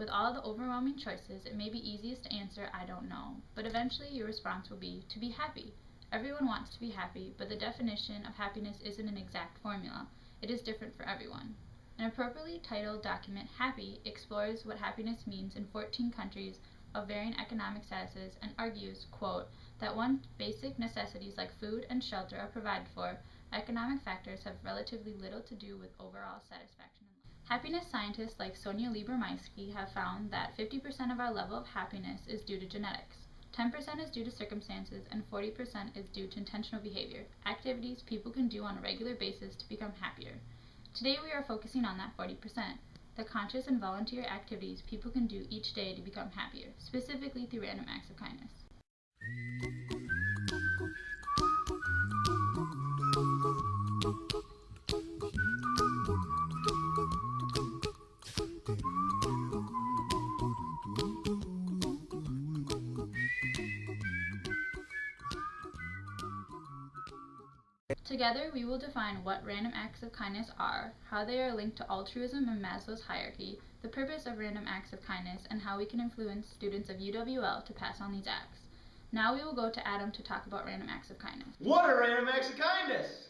With all the overwhelming choices, it may be easiest to answer, I don't know, but eventually your response will be to be happy. Everyone wants to be happy, but the definition of happiness isn't an exact formula. It is different for everyone. An appropriately titled document, Happy, explores what happiness means in 14 countries of varying economic statuses and argues, quote, that once basic necessities like food and shelter are provided for, economic factors have relatively little to do with overall satisfaction in life. Happiness scientists like Sonia Lieber-Meisky have found that 50% of our level of happiness is due to genetics, 10% is due to circumstances, and 40% is due to intentional behavior, activities people can do on a regular basis to become happier. Today we are focusing on that 40%, the conscious and volunteer activities people can do each day to become happier, specifically through random acts of kindness. Together, we will define what random acts of kindness are, how they are linked to altruism and Maslow's hierarchy, the purpose of random acts of kindness, and how we can influence students of UWL to pass on these acts. Now we will go to Adam to talk about random acts of kindness. What are random acts of kindness?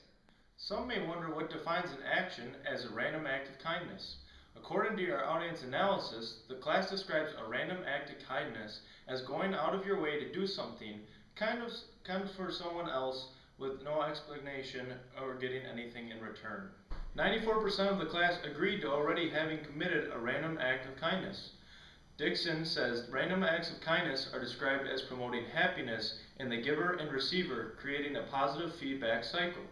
Some may wonder what defines an action as a random act of kindness. According to our audience analysis, the class describes a random act of kindness as going out of your way to do something kind of for someone else with no explanation or getting anything in return. 94% of the class agreed to already having committed a random act of kindness. Dixon says random acts of kindness are described as promoting happiness in the giver and receiver, creating a positive feedback cycle.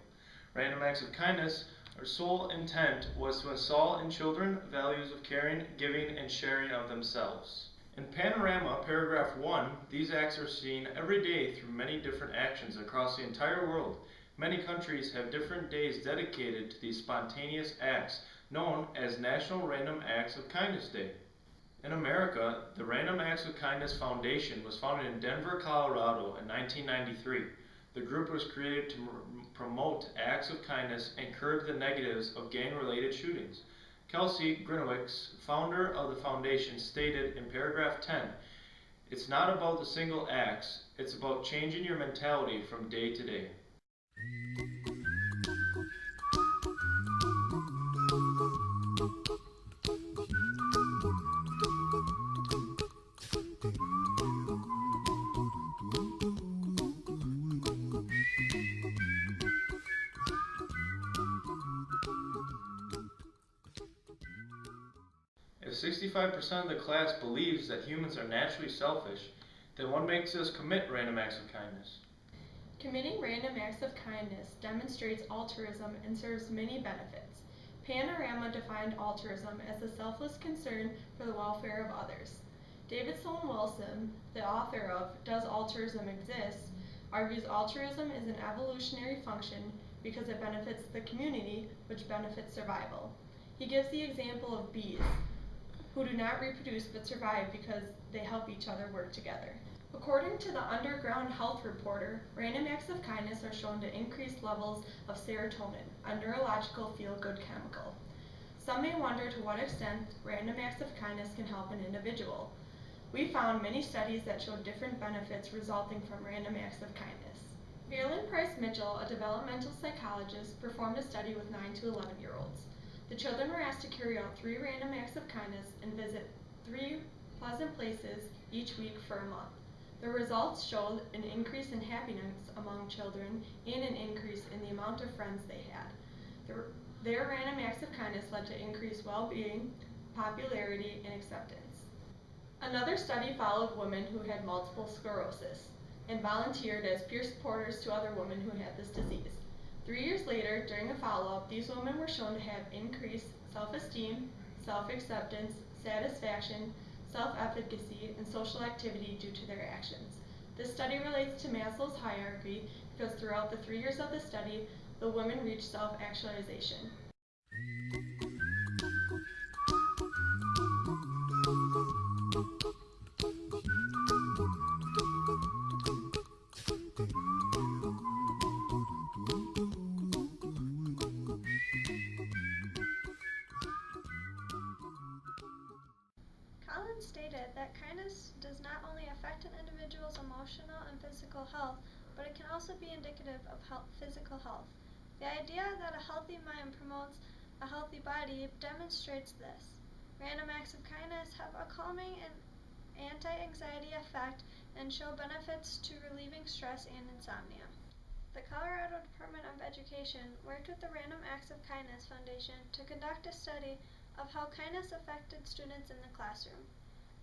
Random acts of kindness, our sole intent was to install in children values of caring, giving, and sharing of themselves. In Panorama, paragraph 1, these acts are seen every day through many different actions across the entire world. Many countries have different days dedicated to these spontaneous acts, known as National Random Acts of Kindness Day. In America, the Random Acts of Kindness Foundation was founded in Denver, Colorado in 1993. The group was created to promote acts of kindness and curb the negatives of gang-related shootings. Kelsey Grinowicz, founder of the foundation, stated in paragraph 10, "It's not about the single acts, it's about changing your mentality from day to day." If 65% of the class believes that humans are naturally selfish, then what makes us commit random acts of kindness? Committing random acts of kindness demonstrates altruism and serves many benefits. Panorama defined altruism as a selfless concern for the welfare of others. David Sloan Wilson, the author of Does Altruism Exist?, argues altruism is an evolutionary function because it benefits the community, which benefits survival. He gives the example of bees, who do not reproduce but survive because they help each other work together. According to the Underground Health Reporter, random acts of kindness are shown to increase levels of serotonin, a neurological feel-good chemical. Some may wonder to what extent random acts of kindness can help an individual. We found many studies that showed different benefits resulting from random acts of kindness. Phelan Price Mitchell, a developmental psychologist, performed a study with 9 to 11-year-olds. The children were asked to carry out 3 random acts of kindness and visit 3 pleasant places each week for a month. The results showed an increase in happiness among children and an increase in the amount of friends they had. Their random acts of kindness led to increased well-being, popularity, and acceptance. Another study followed women who had multiple sclerosis and volunteered as peer supporters to other women who had this disease. 3 years later, during a follow-up, these women were shown to have increased self-esteem, self-acceptance, satisfaction, self-efficacy, and social activity due to their actions. This study relates to Maslow's hierarchy because throughout the 3 years of the study, the women reached self-actualization. affect an individual's emotional and physical health, but it can also be indicative of physical health. The idea that a healthy mind promotes a healthy body demonstrates this. Random acts of kindness have a calming and anti-anxiety effect and show benefits to relieving stress and insomnia. The Colorado Department of Education worked with the Random Acts of Kindness Foundation to conduct a study of how kindness affected students in the classroom.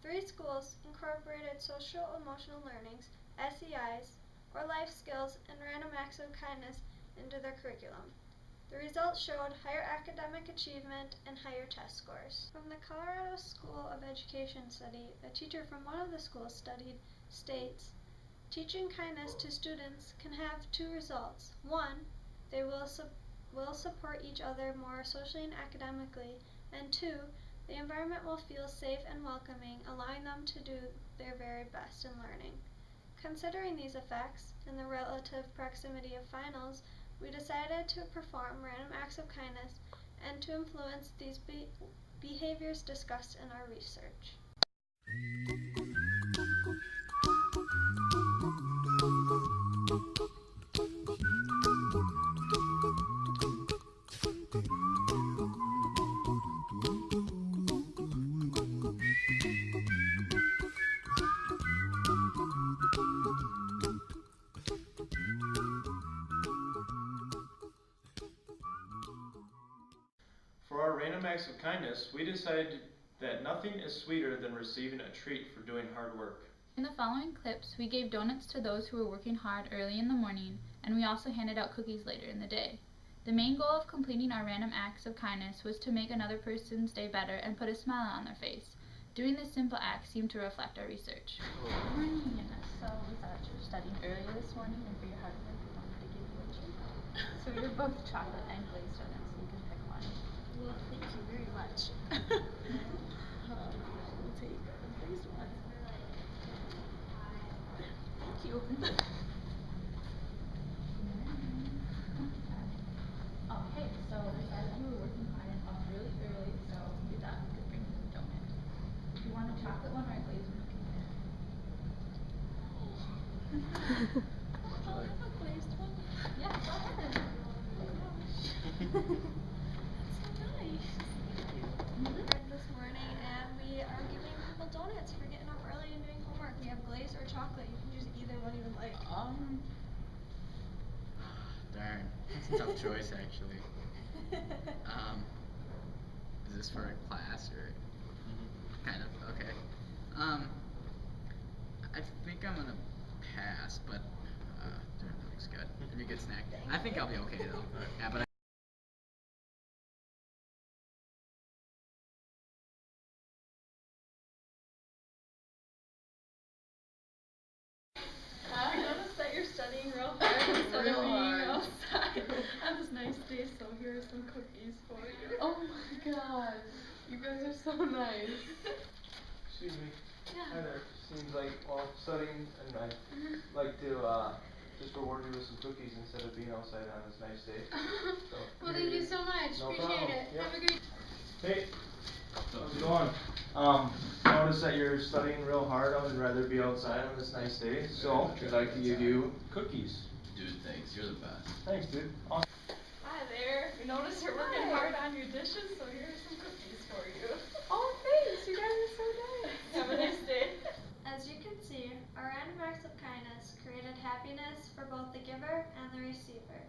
3 schools incorporated social emotional learnings, SEIs, or life skills and random acts of kindness into their curriculum. The results showed higher academic achievement and higher test scores. From the Colorado School of Education study, a teacher from one of the schools studied states, teaching kindness to students can have 2 results. 1, they will support each other more socially and academically, and 2, the environment will feel safe and welcoming, allowing them to do their very best in learning. Considering these effects and the relative proximity of finals, we decided to perform random acts of kindness and to influence these behaviors discussed in our research. For our random acts of kindness, we decided that nothing is sweeter than receiving a treat for doing hard work. In the following clips, we gave donuts to those who were working hard early in the morning, and we also handed out cookies later in the day. The main goal of completing our random acts of kindness was to make another person's day better and put a smile on their face. Doing this simple act seemed to reflect our research. Good morning, so we thought you were studying earlier this morning, and for your hard work, we wanted to give you a treat. So you're both chocolate and glazed donuts, so you can pick one. Well, thank you very much. We'll take the glazed one. Thank you. Okay, so we said you were working hard and up really early, so we thought we could bring you a donut. Do you want a chocolate one or a glazed one? I'll have a glazed one. Yeah, go ahead. That's so nice. This morning, and we are giving people donuts for getting up early and doing homework. We have glazed or chocolate. You can choose either one you would like. Darn, that's a tough choice actually. Is this for a class or kind of? Okay. I think I'm gonna pass, but darn, that looks good. It'd be a good snack. I think I'll be okay though. Yeah, but. I noticed that you're studying real hard instead of being outside on this nice day, so here are some cookies for you. Oh my god, you guys are so nice. Excuse me. Yeah. Hi there. Seems like, well, studying, and I'd like to just reward you with some cookies instead of being outside on this nice day. So, Well, thank you so much. No Appreciate problem. it. Yep. Have a great. Hey, how's it going? Notice that you're studying real hard. I would rather be outside on this nice day, so I'd like to give you cookies. Dude, thanks. You're the best. Thanks, dude. Awesome. Hi there. We noticed you're working hard on your dishes, so here are some cookies for you. Oh, thanks, you guys are so nice. Have a nice day. As you can see, our random acts of kindness created happiness for both the giver and the receiver.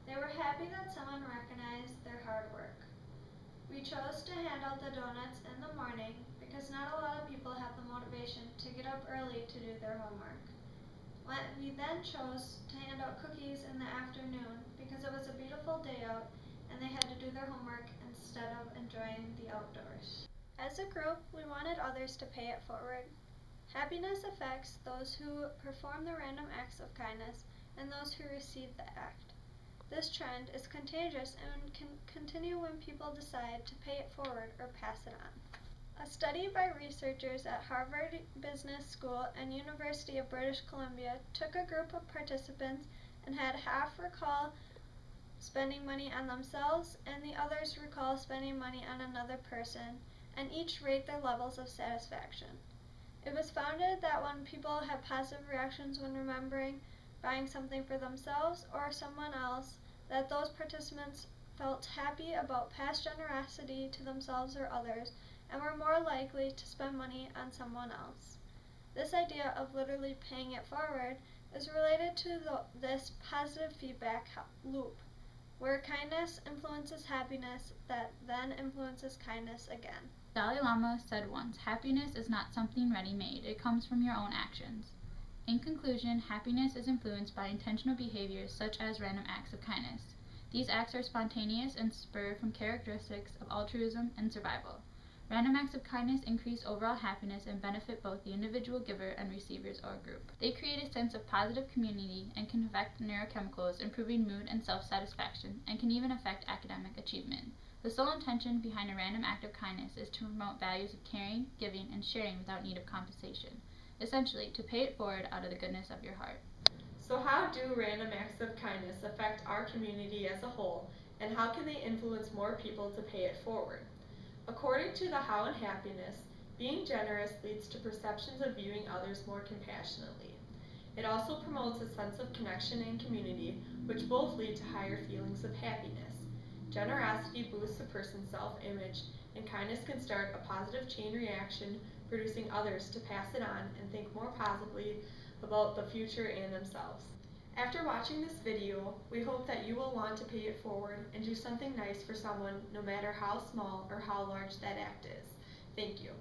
They were happy that someone recognized their hard work. We chose to hand out the donuts in the morning because not a lot of people have the motivation to get up early to do their homework. We then chose to hand out cookies in the afternoon because it was a beautiful day out and they had to do their homework instead of enjoying the outdoors. As a group, we wanted others to pay it forward. Happiness affects those who perform the random acts of kindness and those who receive the act. This trend is contagious and can continue when people decide to pay it forward or pass it on. A study by researchers at Harvard Business School and University of British Columbia took a group of participants and had half recall spending money on themselves and the others recall spending money on another person, and each rate their levels of satisfaction. It was founded that when people have positive reactions when remembering buying something for themselves or someone else, that those participants felt happy about past generosity to themselves or others and were more likely to spend money on someone else. This idea of literally paying it forward is related to this positive feedback loop, where kindness influences happiness that then influences kindness again. Dalai Lama said once, "Happiness is not something ready-made, it comes from your own actions." In conclusion, happiness is influenced by intentional behaviors such as random acts of kindness. These acts are spontaneous and spur from characteristics of altruism and survival. Random acts of kindness increase overall happiness and benefit both the individual giver and receivers or group. They create a sense of positive community and can affect neurochemicals, improving mood and self-satisfaction, and can even affect academic achievement. The sole intention behind a random act of kindness is to promote values of caring, giving, and sharing without need of compensation. Essentially, to pay it forward out of the goodness of your heart. So how do random acts of kindness affect our community as a whole, and how can they influence more people to pay it forward? According to the How and Happiness, being generous leads to perceptions of viewing others more compassionately. It also promotes a sense of connection and community, which both lead to higher feelings of happiness. Generosity boosts a person's self-image, and kindness can start a positive chain reaction, producing others to pass it on and think more positively about the future and themselves. After watching this video, we hope that you will want to pay it forward and do something nice for someone, no matter how small or how large that act is. Thank you.